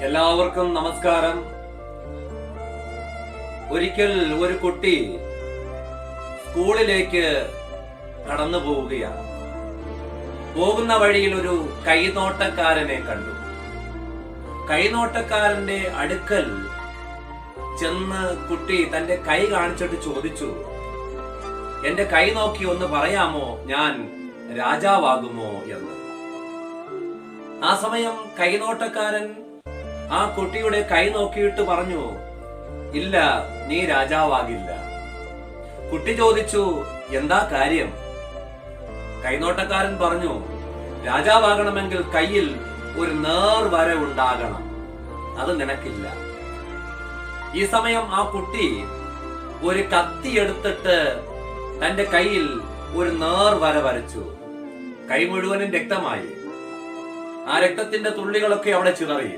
എല്ലാവർക്കും നമസ്കാരം. ഒരിക്കൽ ഒരു കുട്ടി സ്കൂളിലേക്ക് കടന്നു പോവുകയാണ്. പോകുന്ന വഴിയിൽ ഒരു കൈനോട്ടക്കാരനെ കണ്ടു. കൈനോട്ടക്കാരന്റെ അടുക്കൽ ചെന്ന് കുട്ടി തന്റെ കൈ കാണിച്ചിട്ട് ചോദിച്ചു, എന്റെ കൈ നോക്കി ഒന്ന് പറയാമോ, ഞാൻ രാജാവാകുമോ എന്ന്. ആ സമയം കൈനോട്ടക്കാരൻ ആ കുട്ടിയുടെ കൈ നോക്കിയിട്ട് പറഞ്ഞു, ഇല്ല, നീ രാജാവാകില്ല. കുട്ടി ചോദിച്ചു, എന്താ കാര്യം? കൈനോട്ടക്കാരൻ പറഞ്ഞു, രാജാവാകണമെങ്കിൽ കയ്യിൽ ഒരു നേർവര ഉണ്ടാകണം, അത് നിനക്കില്ല. ഈ സമയം ആ കുട്ടി ഒരു കത്തി എടുത്തിട്ട് തന്റെ കയ്യിൽ ഒരു നേർവര വരച്ചു. കൈ മുഴുവനും രക്തമായി. ആ രക്തത്തിന്റെ തുള്ളികളൊക്കെ അവിടെ ചിതറി.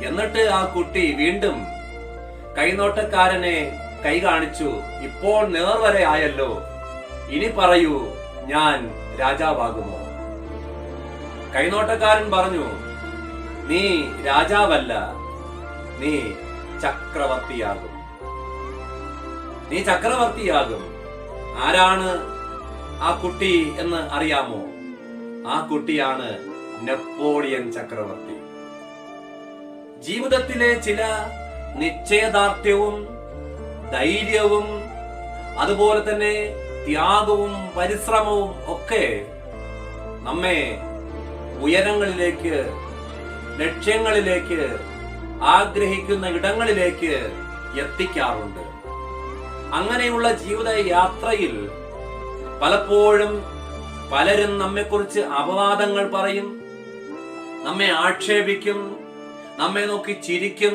എന്നിട്ട് ആ കുട്ടി വീണ്ടും കൈനോട്ടക്കാരനെ കൈ കാണിച്ചു, ഇപ്പോൾ നേർവര ആയല്ലോ, ഇനി പറയൂ, ഞാൻ രാജാവാകുമോ? കൈനോട്ടക്കാരൻ പറഞ്ഞു, നീ രാജാവല്ല, നീ ചക്രവർത്തിയാകും. നീ ചക്രവർത്തിയാകും. ആരാണ് ആ കുട്ടി എന്ന് അറിയാമോ? ആ കുട്ടിയാണ് നെപ്പോളിയൻ ചക്രവർത്തി. ജീവിതത്തിലെ ചില നിശ്ചയദാർഢ്യവും ധൈര്യവും അതുപോലെ തന്നെ ത്യാഗവും പരിശ്രമവും ഒക്കെ നമ്മെ ഉയരങ്ങളിലേക്ക്, ലക്ഷ്യങ്ങളിലേക്ക്, ആഗ്രഹിക്കുന്ന ഇടങ്ങളിലേക്ക് എത്തിക്കാറുണ്ട്. അങ്ങനെയുള്ള ജീവിത യാത്രയിൽ പലപ്പോഴും പലരും നമ്മെക്കുറിച്ച് അപവാദങ്ങൾ പറയും, നമ്മെ ആക്ഷേപിക്കും, നമ്മെ നോക്കി ചിരിക്കും,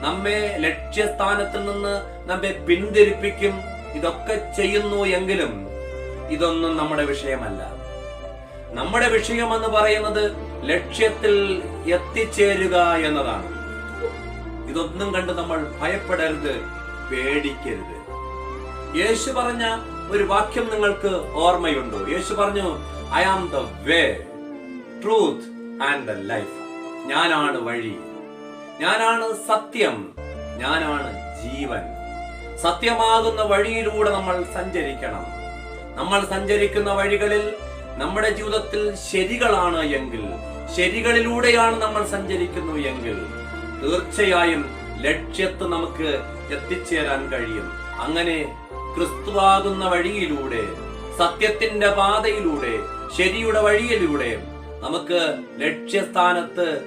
നമ്മെ ലക്ഷ്യസ്ഥാനത്തിൽ നിന്ന് നമ്മെ പിന്തിരിപ്പിക്കും. ഇതൊക്കെ ചെയ്യുന്നു എങ്കിലും ഇതൊന്നും നമ്മുടെ വിഷയമല്ല. നമ്മുടെ വിഷയം എന്ന് പറയുന്നത് ലക്ഷ്യത്തിൽ എത്തിച്ചേരുക എന്നതാണ്. ഇതൊന്നും കണ്ട് നമ്മൾ ഭയപ്പെടരുത്, പേടിക്കരുത്. യേശു പറഞ്ഞ ഒരു വാക്യം നിങ്ങൾക്ക് ഓർമ്മയുണ്ടോ? യേശു പറഞ്ഞു, I am the way, truth and the life. ഞാനാണ് വഴി, ഞാനാണ് സത്യം, ഞാനാണ് ജീവൻ. സത്യമാകുന്ന വഴിയിലൂടെ നമ്മൾ സഞ്ചരിക്കണം. നമ്മൾ സഞ്ചരിക്കുന്ന വഴികളിൽ നമ്മുടെ ജീവിതത്തിൽ ശരികളാണ് എങ്കിൽ, ശരികളിലൂടെയാണ് നമ്മൾ സഞ്ചരിക്കുന്നു എങ്കിൽ തീർച്ചയായും ലക്ഷ്യത്ത് നമുക്ക് എത്തിച്ചേരാൻ കഴിയും. അങ്ങനെ ക്രിസ്തുവാകുന്ന വഴിയിലൂടെ, സത്യത്തിന്റെ പാതയിലൂടെ, ശരിയുടെ വഴിയിലൂടെ നമുക്ക് ലക്ഷ്യസ്ഥാനത്ത്